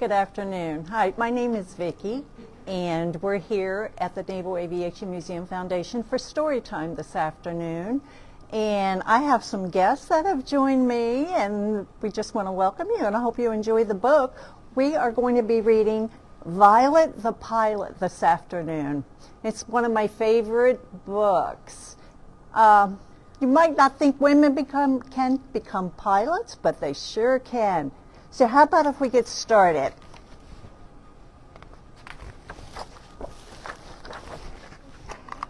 Good afternoon. Hi, my name is Vicki, and we're here at the Naval Aviation Museum Foundation for story time this afternoon. And I have some guests that have joined me, and we just want to welcome you, and I hope you enjoy the book. We are going to be reading Violet the Pilot this afternoon. It's one of my favorite books. You might not think women can become pilots, but they sure can. So how about if we get started?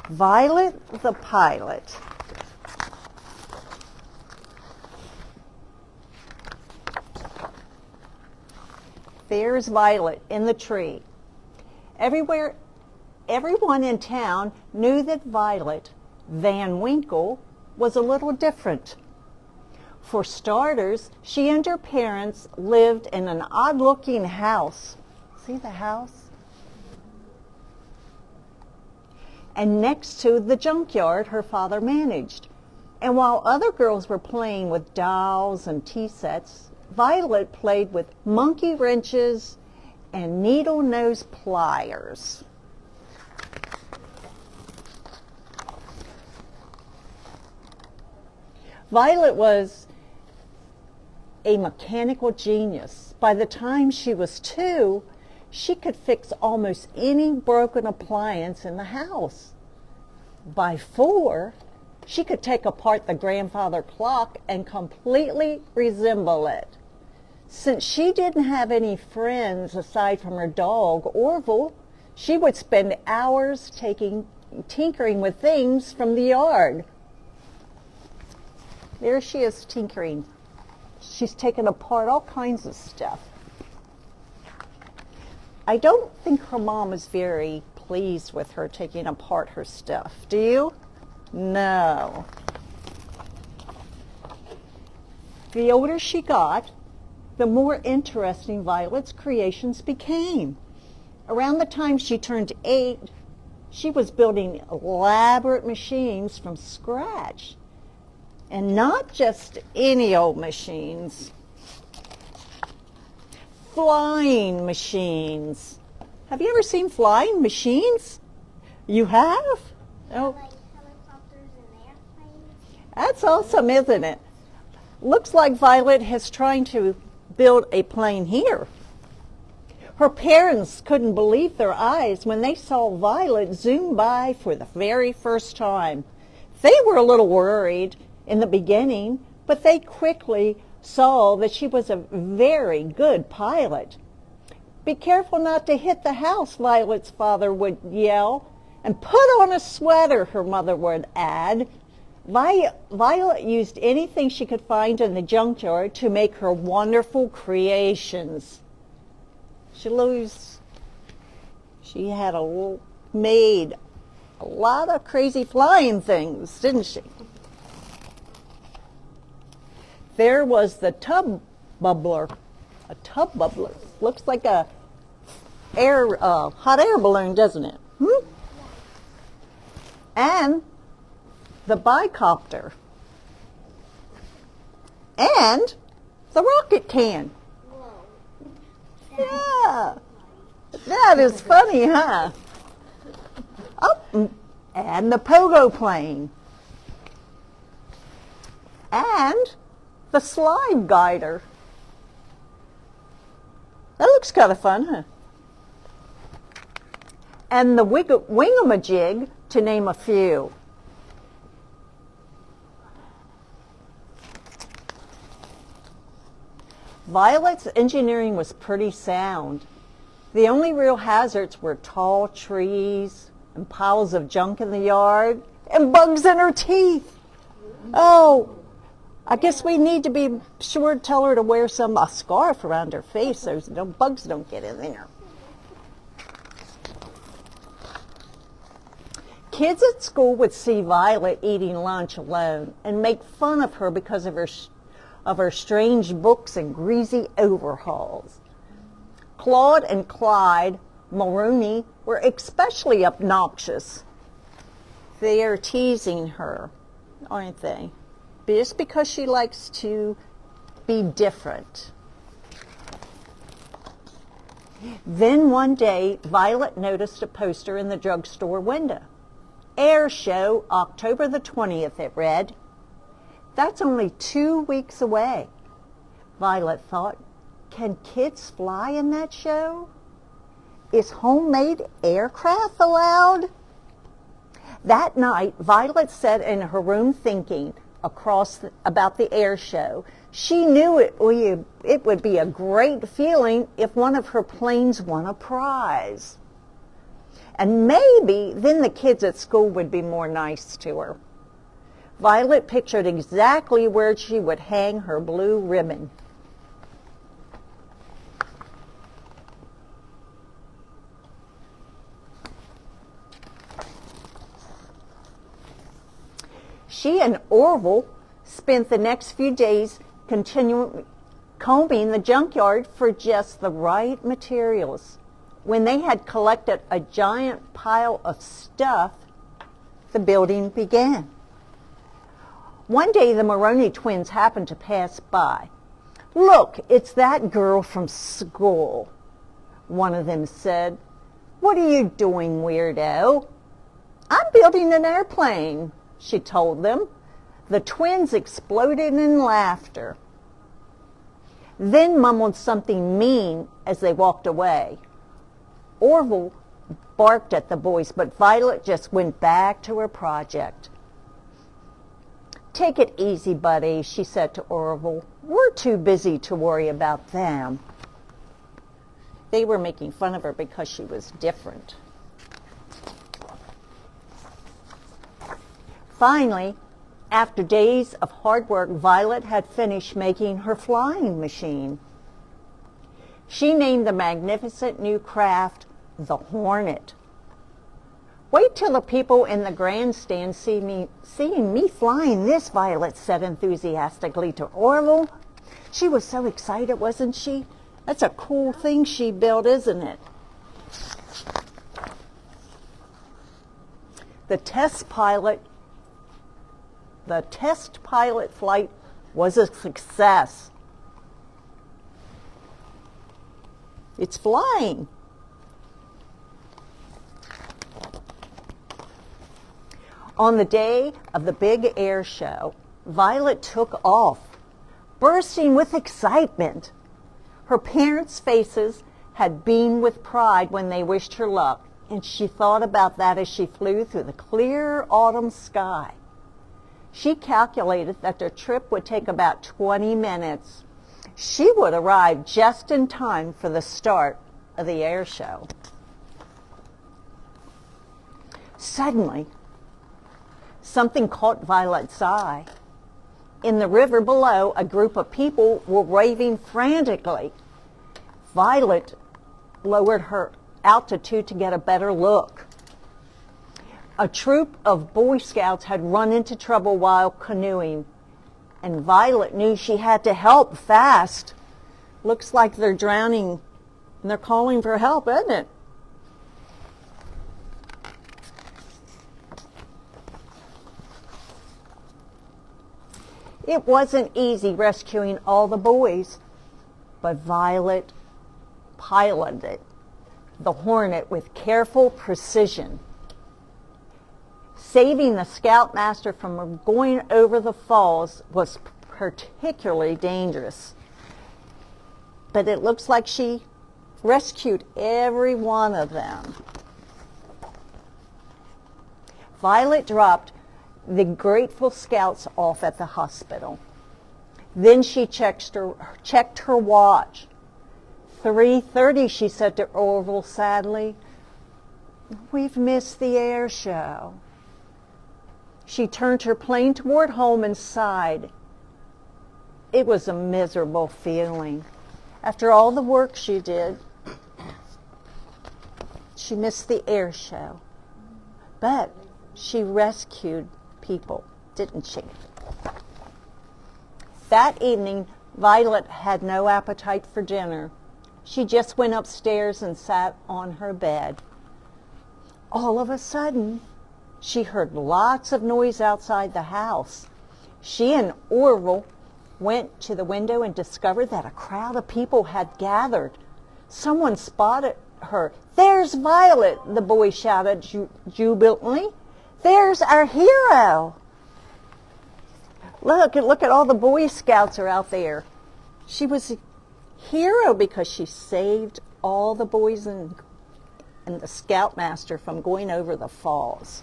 Violet the Pilot. There's Violet in the tree. Everyone in town knew that Violet Van Winkle was a little different. For starters, she and her parents lived in an odd-looking house. See the house? And next to the junkyard her father managed. And while other girls were playing with dolls and tea sets, Violet played with monkey wrenches and needle-nose pliers. Violet was a mechanical genius. By the time she was 2, she could fix almost any broken appliance in the house. By 4, she could take apart the grandfather clock and completely resemble it. Since she didn't have any friends aside from her dog, Orville, she would spend hours tinkering with things from the yard. There she is tinkering. She's taken apart all kinds of stuff. I don't think her mom is very pleased with her taking apart her stuff. Do you? No. The older she got, the more interesting Violet's creations became. Around the time she turned 8, she was building elaborate machines from scratch. And not just any old machines. Flying machines. Have you ever seen flying machines? You have? Oh. Like helicopters and airplanes. That's awesome, isn't it? Looks like Violet is trying to build a plane here. Her parents couldn't believe their eyes when they saw Violet zoom by for the very first time. They were a little worried in the beginning, but they quickly saw that she was a very good pilot. "Be careful not to hit the house," Violet's father would yell. "And put on a sweater," her mother would add. Violet used anything she could find in the junkyard to make her wonderful creations. She had made a lot of crazy flying things, didn't she? There was the tub bubbler. A tub bubbler. Looks like a hot air balloon, doesn't it? And the bicopter. And the rocket can. Whoa. Yeah. That is funny, huh? Oh, and the pogo plane. And the slide guider. That looks kind of fun, huh? And the wingamajig, to name a few. Violet's engineering was pretty sound. The only real hazards were tall trees and piles of junk in the yard and bugs in her teeth. Oh, I guess we need to be sure to tell her to wear a scarf around her face so no bugs don't get in there. Kids at school would see Violet eating lunch alone and make fun of her because of her strange books and greasy overalls. Claude and Clyde Mulrooney were especially obnoxious. They are teasing her, aren't they? Just because she likes to be different. Then one day, Violet noticed a poster in the drugstore window. Air Show, October the 20th, it read. That's only 2 weeks away. Violet thought, can kids fly in that show? Is homemade aircraft allowed? That night, Violet sat in her room thinking about the air show. She knew it would be a great feeling if one of her planes won a prize. And maybe then the kids at school would be more nice to her. Violet pictured exactly where she would hang her blue ribbon. She and Orville spent the next few days continually combing the junkyard for just the right materials. When they had collected a giant pile of stuff, the building began. One day the Maroney twins happened to pass by. Look, it's that girl from school, one of them said. What are you doing, weirdo? I'm building an airplane, she told them. The twins exploded in laughter, then mumbled something mean as they walked away. Orville barked at the boys, but Violet just went back to her project. Take it easy, buddy, she said to Orville. We're too busy to worry about them. They were making fun of her because she was different. Finally, after days of hard work, Violet had finished making her flying machine. She named the magnificent new craft the Hornet. Wait till the people in the grandstand seeing me flying this, Violet said enthusiastically to Orville. She was so excited, wasn't she? That's a cool thing she built, isn't it? The test pilot flight was a success. It's flying. On the day of the big air show, Violet took off, bursting with excitement. Her parents' faces had beamed with pride when they wished her luck, and she thought about that as she flew through the clear autumn sky. She calculated that their trip would take about 20 minutes. She would arrive just in time for the start of the air show. Suddenly, something caught Violet's eye. In the river below, a group of people were waving frantically. Violet lowered her altitude to get a better look. A troop of Boy Scouts had run into trouble while canoeing, and Violet knew she had to help fast. Looks like they're drowning, and they're calling for help, isn't it? It wasn't easy rescuing all the boys, but Violet piloted the Hornet with careful precision. Saving the Scoutmaster from going over the falls was particularly dangerous, but it looks like she rescued every one of them. Violet dropped the grateful Scouts off at the hospital. Then she checked her watch. 3:30, she said to Orville sadly. We've missed the air show. She turned her plane toward home and sighed. It was a miserable feeling. After all the work she did, she missed the air show. But she rescued people, didn't she? That evening, Violet had no appetite for dinner. She just went upstairs and sat on her bed. All of a sudden, she heard lots of noise outside the house. She and Orville went to the window and discovered that a crowd of people had gathered. Someone spotted her. "There's Violet," the boy shouted jubilantly. "There's our hero." Look at all the Boy Scouts are out there. She was a hero because she saved all the boys and the Scoutmaster from going over the falls.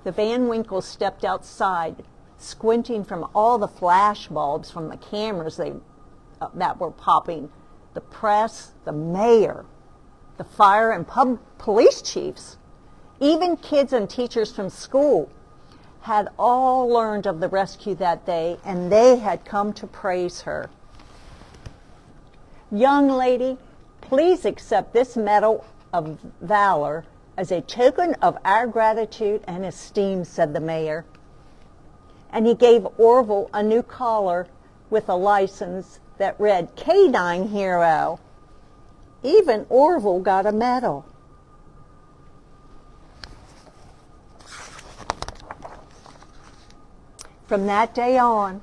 The Van Winkles stepped outside, squinting from all the flash bulbs from the cameras that were popping. The press, the mayor, the fire and police chiefs, even kids and teachers from school had all learned of the rescue that day, and they had come to praise her. "Young lady, please accept this Medal of Valor as a token of our gratitude and esteem," said the mayor. And he gave Orville a new collar with a license that read "Canine Hero." Even Orville got a medal. From that day on,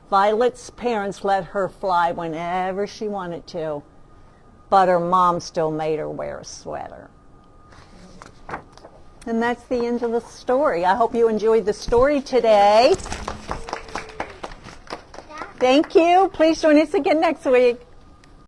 Violet's parents let her fly whenever she wanted to, but her mom still made her wear a sweater. And that's the end of the story. I hope you enjoyed the story today. Thank you. Please join us again next week.